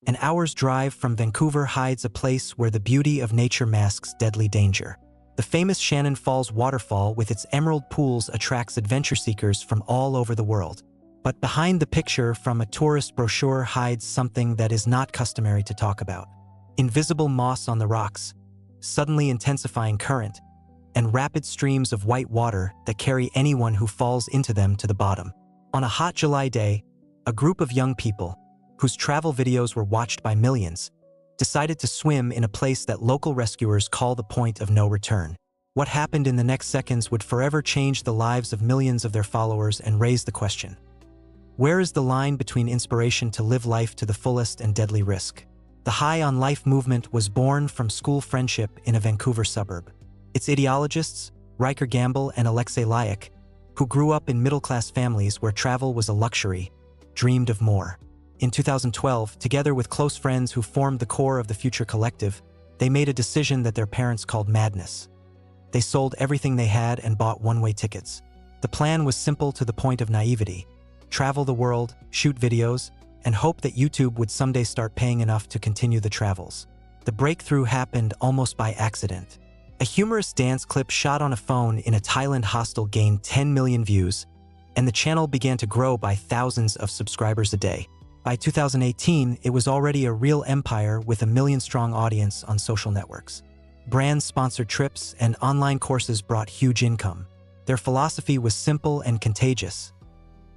An hour's drive from Vancouver hides a place where the beauty of nature masks deadly danger. The famous Shannon Falls waterfall with its emerald pools attracts adventure seekers from all over the world. But behind the picture from a tourist brochure hides something that is not customary to talk about. Invisible moss on the rocks, suddenly intensifying current, and rapid streams of white water that carry anyone who falls into them to the bottom. On a hot July day, a group of young people, whose travel videos were watched by millions, decided to swim in a place that local rescuers call the point of no return. What happened in the next seconds would forever change the lives of millions of their followers and raise the question: where is the line between inspiration to live life to the fullest and deadly risk? The High on Life movement was born from school friendship in a Vancouver suburb. Its ideologists, Riker Gamble and Alexei Laik, who grew up in middle-class families where travel was a luxury, dreamed of more. In 2012, together with close friends who formed the core of the Future Collective, they made a decision that their parents called madness. They sold everything they had and bought one-way tickets. The plan was simple to the point of naivety: travel the world, shoot videos, and hope that YouTube would someday start paying enough to continue the travels. The breakthrough happened almost by accident. A humorous dance clip shot on a phone in a Thailand hostel gained 10 million views, and the channel began to grow by thousands of subscribers a day. By 2018, it was already a real empire with a million-strong audience on social networks. Brands sponsored trips and online courses brought huge income. Their philosophy was simple and contagious: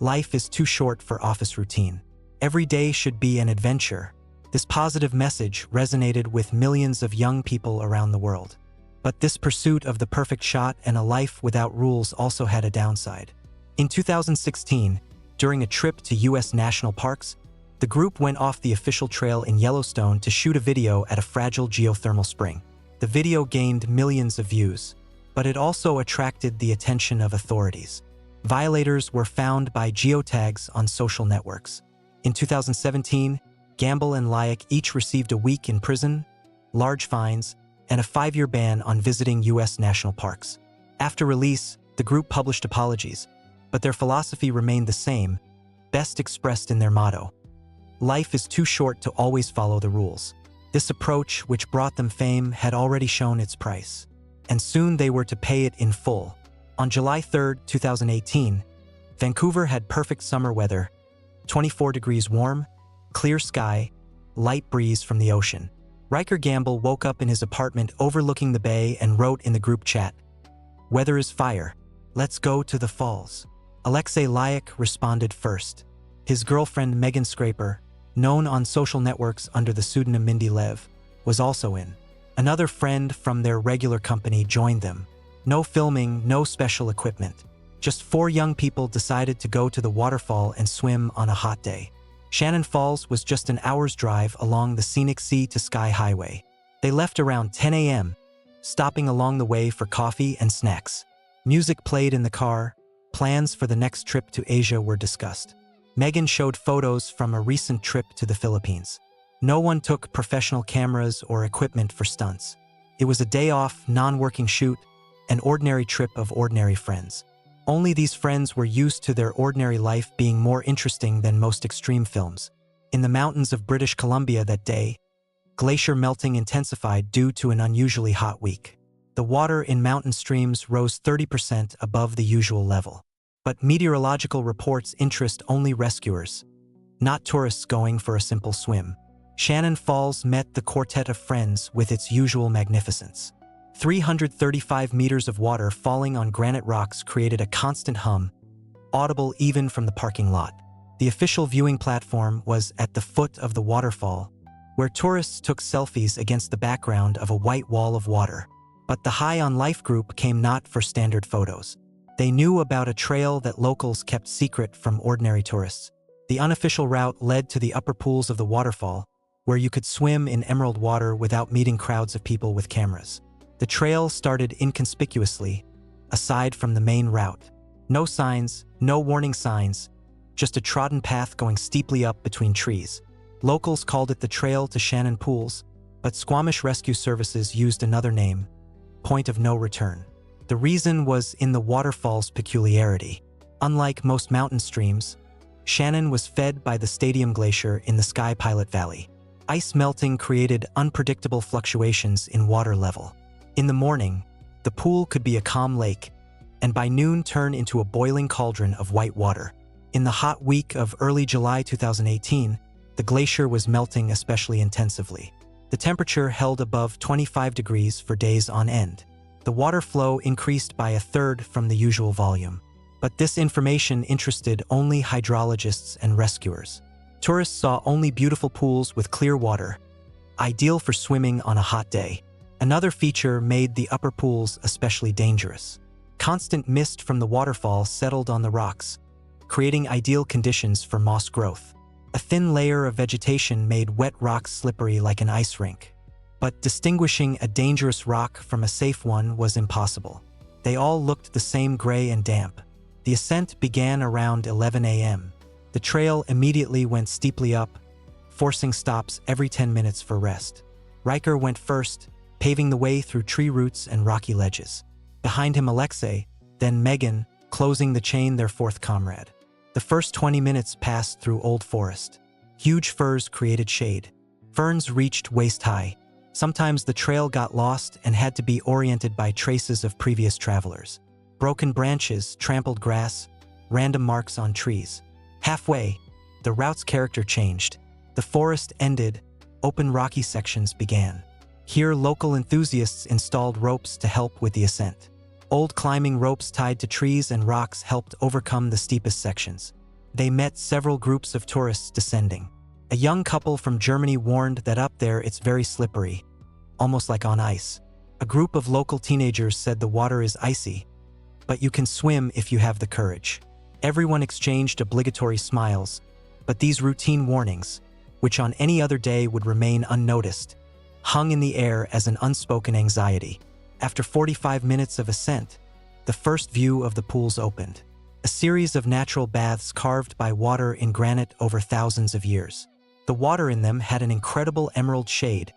life is too short for office routine. Every day should be an adventure. This positive message resonated with millions of young people around the world. But this pursuit of the perfect shot and a life without rules also had a downside. In 2016, during a trip to U.S. national parks, the group went off the official trail in Yellowstone to shoot a video at a fragile geothermal spring. The video gained millions of views, but it also attracted the attention of authorities. Violators were found by geotags on social networks. In 2017, Gamble and Laik each received a week in prison, large fines, and a 5-year ban on visiting U.S. national parks. After release, the group published apologies, but their philosophy remained the same, best expressed in their motto: life is too short to always follow the rules. This approach, which brought them fame, had already shown its price, and soon they were to pay it in full. On July 3, 2018, Vancouver had perfect summer weather: 24 degrees warm, clear sky, light breeze from the ocean. Riker Gamble woke up in his apartment overlooking the bay and wrote in the group chat, "Weather is fire. Let's go to the falls." Alexei Laik responded first. His girlfriend Megan Scraper, known on social networks under the pseudonym Mindy Lev, was also in. Another friend from their regular company joined them. No filming, no special equipment. Just 4 young people decided to go to the waterfall and swim on a hot day. Shannon Falls was just an hour's drive along the scenic sea-to-sky highway. They left around 10 a.m., stopping along the way for coffee and snacks. Music played in the car. Plans for the next trip to Asia were discussed. Megan showed photos from a recent trip to the Philippines. No one took professional cameras or equipment for stunts. It was a day-off, non-working shoot, an ordinary trip of ordinary friends. Only these friends were used to their ordinary life being more interesting than most extreme films. In the mountains of British Columbia that day, glacier melting intensified due to an unusually hot week. The water in mountain streams rose 30% above the usual level. But meteorological reports interest only rescuers, not tourists going for a simple swim. Shannon Falls met the quartet of friends with its usual magnificence. 335 meters of water falling on granite rocks created a constant hum, audible even from the parking lot. The official viewing platform was at the foot of the waterfall, where tourists took selfies against the background of a white wall of water. But the High on Life group came not for standard photos. They knew about a trail that locals kept secret from ordinary tourists. The unofficial route led to the upper pools of the waterfall, where you could swim in emerald water without meeting crowds of people with cameras. The trail started inconspicuously, aside from the main route. No signs, no warning signs, just a trodden path going steeply up between trees. Locals called it the Trail to Shannon Pools, but Squamish Rescue Services used another name: Point of No Return. The reason was in the waterfall's peculiarity. Unlike most mountain streams, Shannon was fed by the Stadium Glacier in the Sky Pilot Valley. Ice melting created unpredictable fluctuations in water level. In the morning, the pool could be a calm lake, and by noon turn into a boiling cauldron of white water. In the hot week of early July 2018, the glacier was melting especially intensively. The temperature held above 25 degrees for days on end. The water flow increased by a third from the usual volume. But this information interested only hydrologists and rescuers. Tourists saw only beautiful pools with clear water, ideal for swimming on a hot day. Another feature made the upper pools especially dangerous. Constant mist from the waterfall settled on the rocks, creating ideal conditions for moss growth. A thin layer of vegetation made wet rocks slippery like an ice rink. But distinguishing a dangerous rock from a safe one was impossible. They all looked the same, gray and damp. The ascent began around 11 a.m. The trail immediately went steeply up, forcing stops every 10 minutes for rest. Riker went first, paving the way through tree roots and rocky ledges. Behind him Alexei, then Megan, closing the chain, their fourth comrade. The first 20 minutes passed through old forest. Huge firs created shade. Ferns reached waist-high. Sometimes the trail got lost and had to be oriented by traces of previous travelers. Broken branches, trampled grass, random marks on trees. Halfway, the route's character changed. The forest ended, open rocky sections began. Here, local enthusiasts installed ropes to help with the ascent. Old climbing ropes tied to trees and rocks helped overcome the steepest sections. They met several groups of tourists descending. A young couple from Germany warned that up there it's very slippery, almost like on ice. A group of local teenagers said the water is icy, but you can swim if you have the courage. Everyone exchanged obligatory smiles, but these routine warnings, which on any other day would remain unnoticed, hung in the air as an unspoken anxiety. After 45 minutes of ascent, the first view of the pools opened. A series of natural baths carved by water in granite over thousands of years. The water in them had an incredible emerald shade,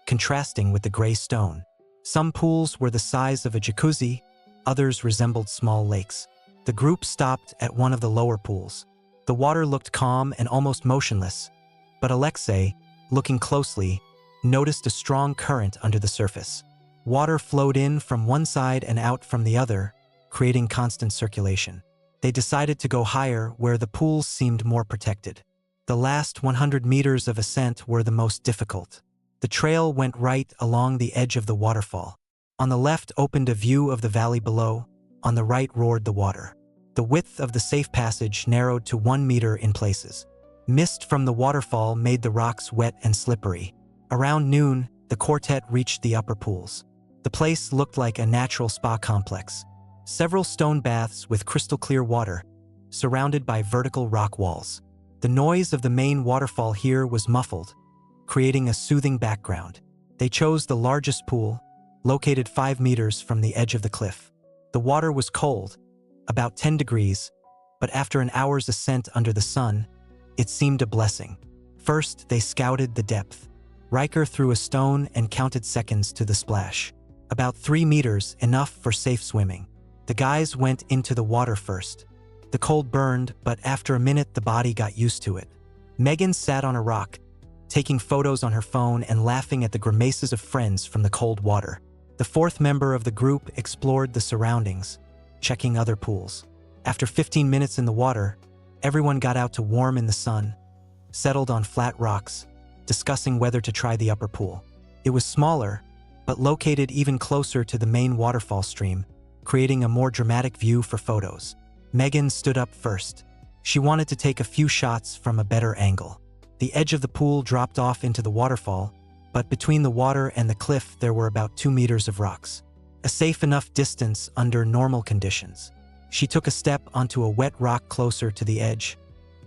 contrasting with the gray stone. Some pools were the size of a jacuzzi, others resembled small lakes. The group stopped at one of the lower pools. The water looked calm and almost motionless, but Alexei, looking closely, noticed a strong current under the surface. Water flowed in from one side and out from the other, creating constant circulation. They decided to go higher where the pools seemed more protected. The last 100 meters of ascent were the most difficult. The trail went right along the edge of the waterfall. On the left opened a view of the valley below, on the right roared the water. The width of the safe passage narrowed to 1 meter in places. Mist from the waterfall made the rocks wet and slippery. Around noon, the quartet reached the upper pools. The place looked like a natural spa complex. Several stone baths with crystal-clear water, surrounded by vertical rock walls. The noise of the main waterfall here was muffled, creating a soothing background. They chose the largest pool, located 5 meters from the edge of the cliff. The water was cold, about 10 degrees, but after an hour's ascent under the sun, it seemed a blessing. First, they scouted the depth. Riker threw a stone and counted seconds to the splash. About 3 meters, enough for safe swimming. The guys went into the water first. The cold burned, but after a minute the body got used to it. Megan sat on a rock, taking photos on her phone and laughing at the grimaces of friends from the cold water. The fourth member of the group explored the surroundings, checking other pools. After 15 minutes in the water, everyone got out to warm in the sun, settled on flat rocks, discussing whether to try the upper pool. It was smaller, but located even closer to the main waterfall stream, creating a more dramatic view for photos. Megan stood up first. She wanted to take a few shots from a better angle. The edge of the pool dropped off into the waterfall, but between the water and the cliff there were about 2 meters of rocks. A safe enough distance under normal conditions. She took a step onto a wet rock closer to the edge,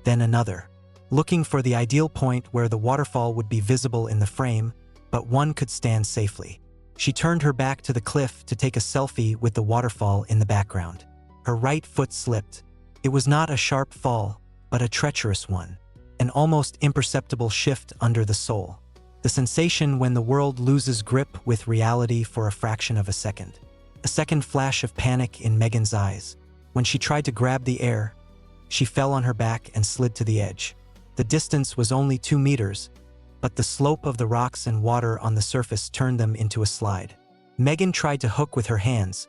then another, looking for the ideal point where the waterfall would be visible in the frame, but one could stand safely. She turned her back to the cliff to take a selfie with the waterfall in the background. Her right foot slipped. It was not a sharp fall, but a treacherous one, an almost imperceptible shift under the sole. The sensation when the world loses grip with reality for a fraction of a second. A second flash of panic in Megan's eyes. When she tried to grab the air, she fell on her back and slid to the edge. The distance was only 2 meters, but the slope of the rocks and water on the surface turned them into a slide. Megan tried to hook with her hands,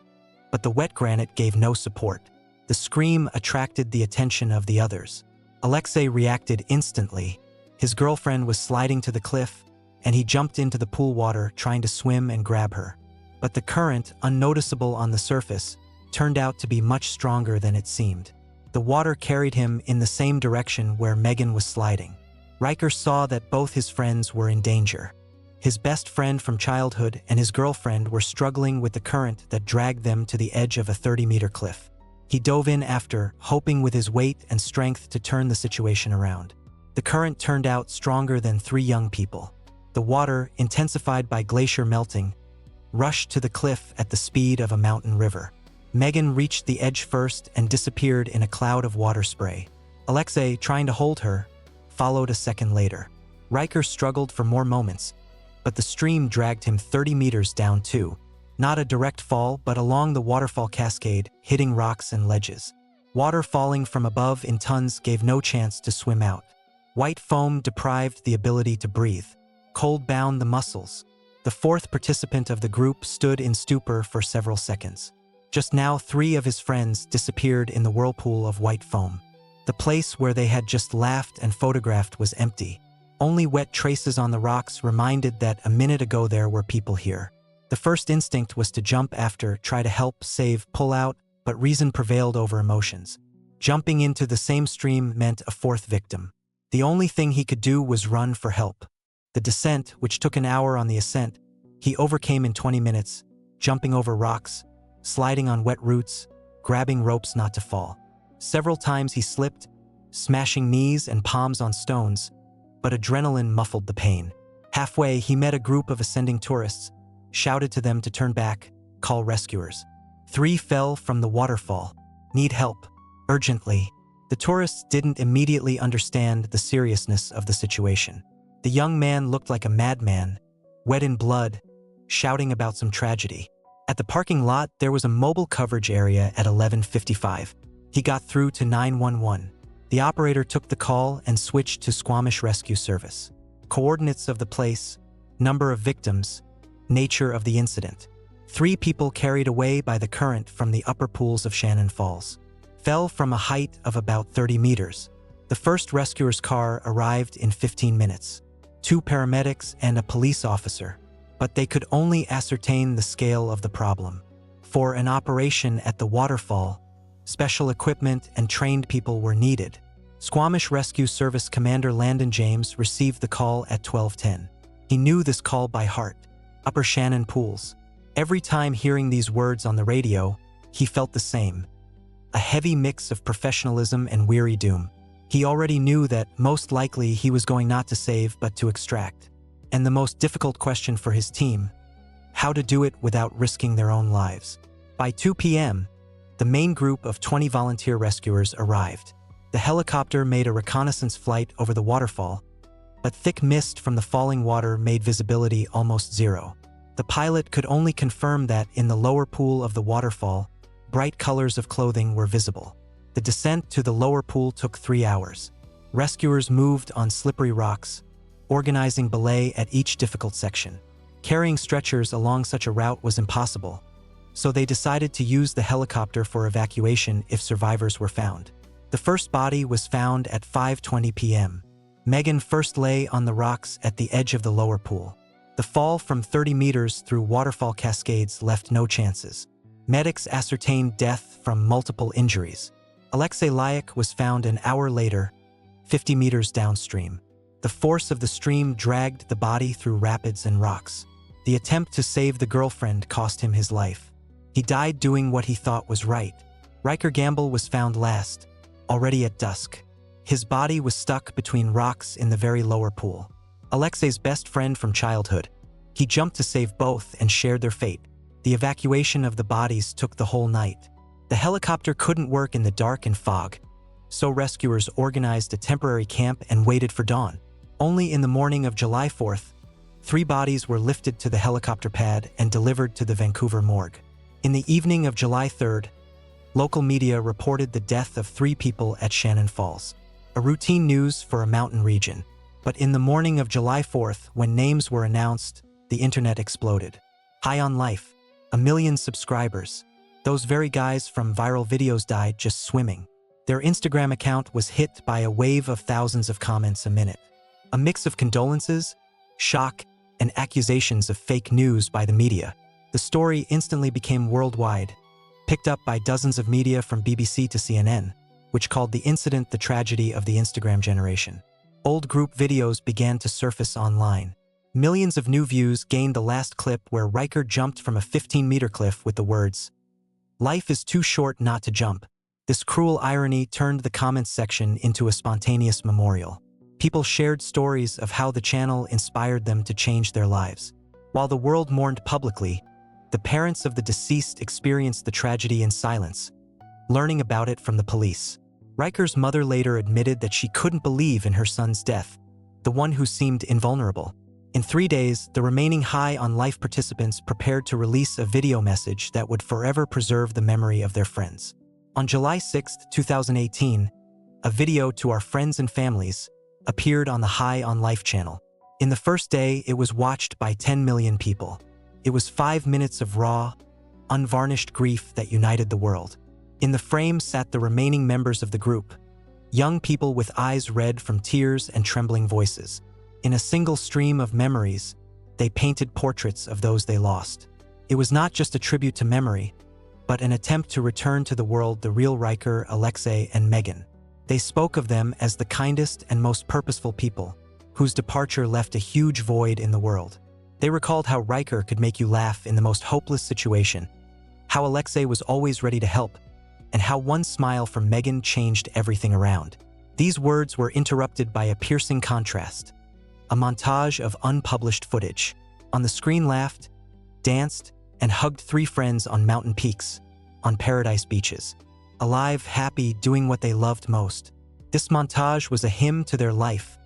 but the wet granite gave no support. The scream attracted the attention of the others. Alexei reacted instantly. His girlfriend was sliding to the cliff, and he jumped into the pool water trying to swim and grab her. But the current, unnoticeable on the surface, turned out to be much stronger than it seemed. The water carried him in the same direction where Megan was sliding. Riker saw that both his friends were in danger. His best friend from childhood and his girlfriend were struggling with the current that dragged them to the edge of a 30-meter cliff. He dove in after, hoping with his weight and strength to turn the situation around. The current turned out stronger than 3 young people. The water, intensified by glacier melting, rushed to the cliff at the speed of a mountain river. Megan reached the edge first and disappeared in a cloud of water spray. Alexei, trying to hold her, followed a second later. Riker struggled for more moments, but the stream dragged him 30 meters down too. Not a direct fall, but along the waterfall cascade, hitting rocks and ledges. Water falling from above in tons gave no chance to swim out. White foam deprived the ability to breathe. Cold bound the muscles. The 4th participant of the group stood in stupor for several seconds. Just now, 3 of his friends disappeared in the whirlpool of white foam. The place where they had just laughed and photographed was empty. Only wet traces on the rocks reminded that a minute ago there were people here. The first instinct was to jump after, try to help, save, pull out, but reason prevailed over emotions. Jumping into the same stream meant a 4th victim. The only thing he could do was run for help. The descent, which took an hour on the ascent, he overcame in 20 minutes, jumping over rocks, sliding on wet roots, grabbing ropes not to fall. Several times he slipped, smashing knees and palms on stones, but adrenaline muffled the pain. Halfway, he met a group of ascending tourists, shouted to them to turn back, call rescuers. 3 fell from the waterfall. Need help. Urgently. The tourists didn't immediately understand the seriousness of the situation. The young man looked like a madman, wet in blood, shouting about some tragedy. At the parking lot, there was a mobile coverage area at 11:55. He got through to 911. The operator took the call and switched to Squamish Rescue Service. Coordinates of the place, number of victims, nature of the incident. 3 people carried away by the current from the upper pools of Shannon Falls. Fell from a height of about 30 meters. The first rescuer's car arrived in 15 minutes. 2 paramedics and a police officer, but they could only ascertain the scale of the problem. For an operation at the waterfall, special equipment and trained people were needed. Squamish Rescue Service Commander Landon James received the call at 12:10. He knew this call by heart. Upper Shannon Pools. Every time hearing these words on the radio, he felt the same. A heavy mix of professionalism and weary doom. He already knew that most likely he was going not to save but to extract. And the most difficult question for his team, how to do it without risking their own lives. By 2 p.m., the main group of 20 volunteer rescuers arrived. The helicopter made a reconnaissance flight over the waterfall, but thick mist from the falling water made visibility almost zero. The pilot could only confirm that in the lower pool of the waterfall, bright colors of clothing were visible. The descent to the lower pool took 3 hours. Rescuers moved on slippery rocks, organizing belay at each difficult section. Carrying stretchers along such a route was impossible, so they decided to use the helicopter for evacuation if survivors were found. The first body was found at 5:20 p.m. Megan first lay on the rocks at the edge of the lower pool. The fall from 30 meters through waterfall cascades left no chances. Medics ascertained death from multiple injuries. Alexei Lyack was found an hour later, 50 meters downstream. The force of the stream dragged the body through rapids and rocks. The attempt to save the girlfriend cost him his life. He died doing what he thought was right. Riker Gamble was found last, already at dusk. His body was stuck between rocks in the very lower pool. Alexei's best friend from childhood. He jumped to save both and shared their fate. The evacuation of the bodies took the whole night. The helicopter couldn't work in the dark and fog, so rescuers organized a temporary camp and waited for dawn. Only in the morning of July 4th, 3 bodies were lifted to the helicopter pad and delivered to the Vancouver morgue. In the evening of July 3rd, local media reported the death of 3 people at Shannon Falls. A routine news for a mountain region, But in the morning of July 4th, when names were announced, the internet exploded. High on life, 1 million subscribers. Those very guys from viral videos died just swimming. Their Instagram account was hit by a wave of thousands of comments a minute. A mix of condolences, shock, and accusations of fake news by the media. The story instantly became worldwide, picked up by dozens of media from BBC to CNN, which called the incident the tragedy of the Instagram generation. Old group videos began to surface online. Millions of new views gained the last clip where Riker jumped from a 15-meter cliff with the words, "Life is too short not to jump." This cruel irony turned the comments section into a spontaneous memorial. People shared stories of how the channel inspired them to change their lives. While the world mourned publicly, the parents of the deceased experienced the tragedy in silence, learning about it from the police. Riker's mother later admitted that she couldn't believe in her son's death, the one who seemed invulnerable. In 3 days, the remaining High on Life participants prepared to release a video message that would forever preserve the memory of their friends. On July 6, 2018, a video to our friends and families appeared on the High on Life channel. In the first day, it was watched by 10 million people. It was 5 minutes of raw, unvarnished grief that united the world. In the frame sat the remaining members of the group, young people with eyes red from tears and trembling voices. In a single stream of memories, they painted portraits of those they lost. It was not just a tribute to memory, but an attempt to return to the world the real Riker, Alexei, and Megan. They spoke of them as the kindest and most purposeful people, whose departure left a huge void in the world. They recalled how Riker could make you laugh in the most hopeless situation, how Alexei was always ready to help, and how one smile from Megan changed everything around. These words were interrupted by a piercing contrast, a montage of unpublished footage. On the screen laughed, danced, and hugged 3 friends on mountain peaks, on paradise beaches, alive, happy, doing what they loved most. This montage was a hymn to their life,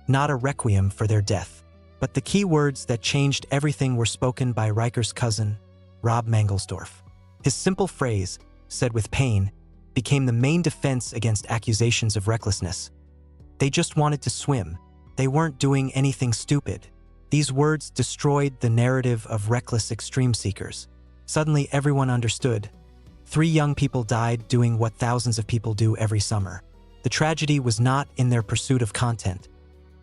not a requiem for their death. But the key words that changed everything were spoken by Riker's cousin, Rob Mangelsdorf. His simple phrase, said with pain, became the main defense against accusations of recklessness. They just wanted to swim. They weren't doing anything stupid. These words destroyed the narrative of reckless extreme seekers. Suddenly, everyone understood. 3 young people died doing what thousands of people do every summer. The tragedy was not in their pursuit of content,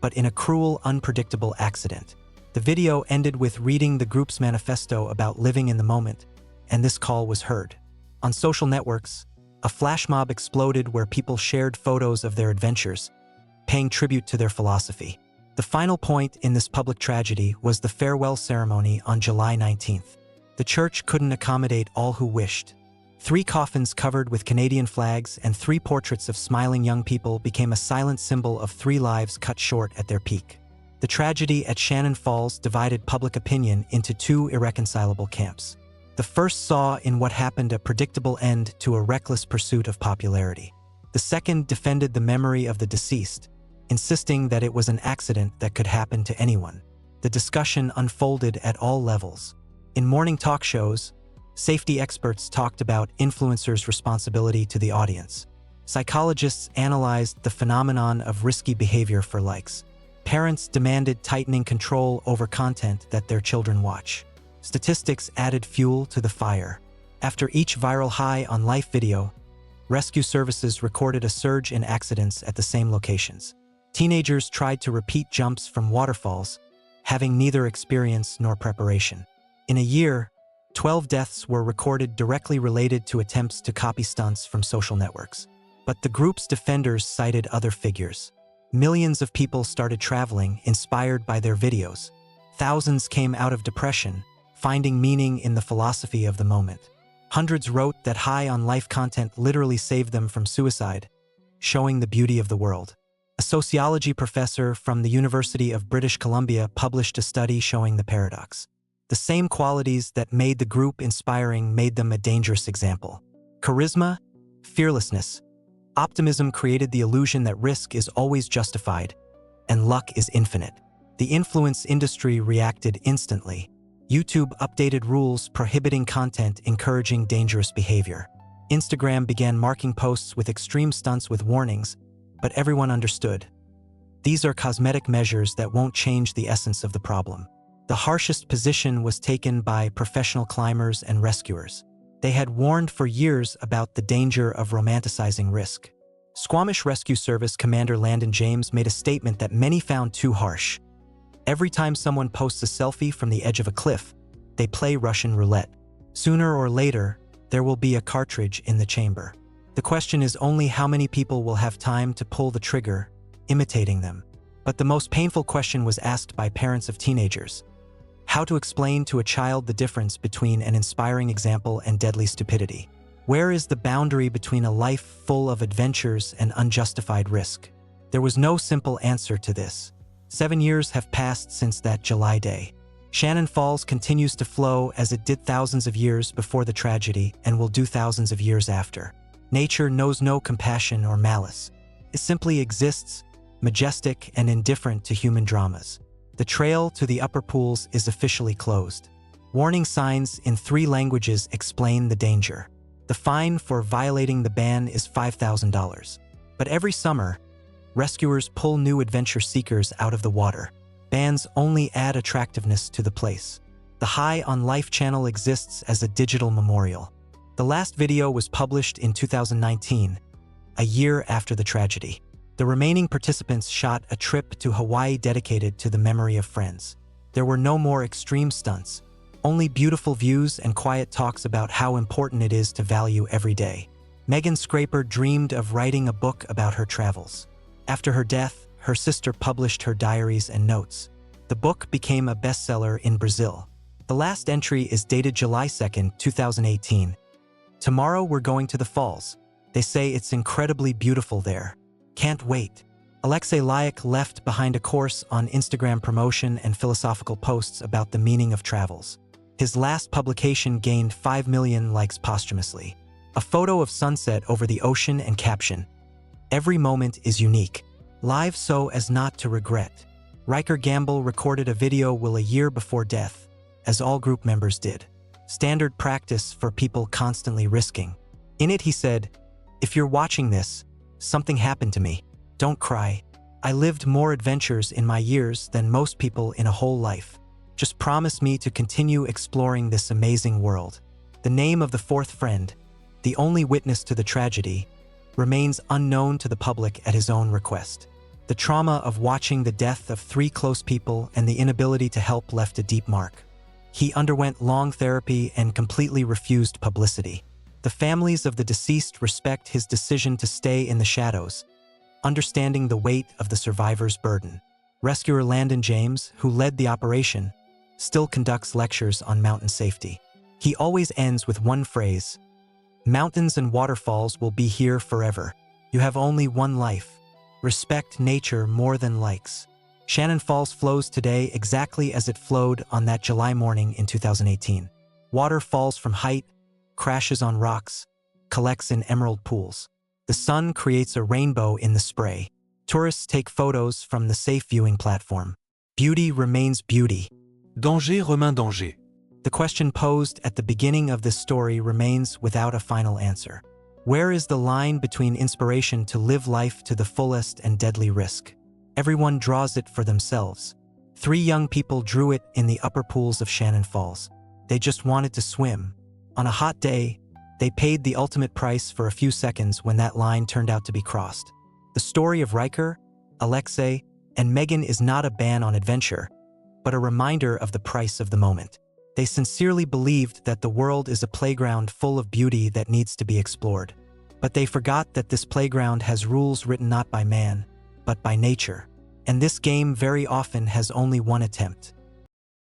but in a cruel, unpredictable accident. The video ended with reading the group's manifesto about living in the moment, and this call was heard. On social networks, a flash mob exploded where people shared photos of their adventures, paying tribute to their philosophy. The final point in this public tragedy was the farewell ceremony on July 19th. The church couldn't accommodate all who wished. 3 coffins covered with Canadian flags and 3 portraits of smiling young people became a silent symbol of 3 lives cut short at their peak. The tragedy at Shannon Falls divided public opinion into 2 irreconcilable camps. The first saw in what happened a predictable end to a reckless pursuit of popularity. The second defended the memory of the deceased, insisting that it was an accident that could happen to anyone. The discussion unfolded at all levels. In morning talk shows, safety experts talked about influencers' responsibility to the audience. Psychologists analyzed the phenomenon of risky behavior for likes. Parents demanded tightening control over content that their children watch. Statistics added fuel to the fire. After each viral High on Life video, rescue services recorded a surge in accidents at the same locations. Teenagers tried to repeat jumps from waterfalls, having neither experience nor preparation. In a year, 12 deaths were recorded directly related to attempts to copy stunts from social networks. But the group's defenders cited other figures. Millions of people started traveling, inspired by their videos. Thousands came out of depression, finding meaning in the philosophy of the moment. Hundreds wrote that High on Life content literally saved them from suicide, showing the beauty of the world. A sociology professor from the University of British Columbia published a study showing the paradox. The same qualities that made the group inspiring made them a dangerous example. Charisma, fearlessness, optimism created the illusion that risk is always justified, and luck is infinite. The influence industry reacted instantly. YouTube updated rules prohibiting content encouraging dangerous behavior. Instagram began marking posts with extreme stunts with warnings, but everyone understood. These are cosmetic measures that won't change the essence of the problem. The harshest position was taken by professional climbers and rescuers. They had warned for years about the danger of romanticizing risk. Squamish Rescue Service Commander Landon James made a statement that many found too harsh. Every time someone posts a selfie from the edge of a cliff, they play Russian roulette. Sooner or later, there will be a cartridge in the chamber. The question is only how many people will have time to pull the trigger, imitating them. But the most painful question was asked by parents of teenagers: how to explain to a child the difference between an inspiring example and deadly stupidity. Where is the boundary between a life full of adventures and unjustified risk? There was no simple answer to this. 7 years have passed since that July day. Shannon Falls continues to flow as it did thousands of years before the tragedy and will do thousands of years after. Nature knows no compassion or malice. It simply exists, majestic and indifferent to human dramas. The trail to the upper pools is officially closed. Warning signs in 3 languages explain the danger. The fine for violating the ban is $5,000. But every summer, rescuers pull new adventure seekers out of the water. Bans only add attractiveness to the place. The High on Life channel exists as a digital memorial. The last video was published in 2019, a year after the tragedy. The remaining participants shot a trip to Hawaii dedicated to the memory of friends. There were no more extreme stunts, only beautiful views and quiet talks about how important it is to value every day. Megan Scraper dreamed of writing a book about her travels. After her death, her sister published her diaries and notes. The book became a bestseller in Brazil. The last entry is dated July 2, 2018. Tomorrow we're going to the falls. They say it's incredibly beautiful there. Can't wait. Alexei Lyack left behind a course on Instagram promotion and philosophical posts about the meaning of travels. His last publication gained 5 million likes posthumously. A photo of sunset over the ocean and caption: "Every moment is unique. Live so as not to regret." Riker Gamble recorded a video a year before death, as all group members did. Standard practice for people constantly risking. In it he said, "If you're watching this, something happened to me. Don't cry. I lived more adventures in my years than most people in a whole life. Just promise me to continue exploring this amazing world." The name of the 4th friend, the only witness to the tragedy, remains unknown to the public at his own request. The trauma of watching the death of 3 close people and the inability to help left a deep mark. He underwent long therapy and completely refused publicity. The families of the deceased respect his decision to stay in the shadows, understanding the weight of the survivor's burden. Rescuer Landon James, who led the operation, still conducts lectures on mountain safety. He always ends with one phrase: "Mountains and waterfalls will be here forever. You have only one life. Respect nature more than likes." Shannon Falls flows today exactly as it flowed on that July morning in 2018. Water falls from height, crashes on rocks, collects in emerald pools. The sun creates a rainbow in the spray. Tourists take photos from the safe viewing platform. Beauty remains beauty. Danger remain danger. The question posed at the beginning of this story remains without a final answer. Where is the line between inspiration to live life to the fullest and deadly risk? Everyone draws it for themselves. 3 young people drew it in the upper pools of Shannon Falls. They just wanted to swim. On a hot day, they paid the ultimate price for a few seconds when that line turned out to be crossed. The story of Riker, Alexei, and Megan is not a ban on adventure, but a reminder of the price of the moment. They sincerely believed that the world is a playground full of beauty that needs to be explored. But they forgot that this playground has rules written not by man, but by nature. And this game very often has only one attempt.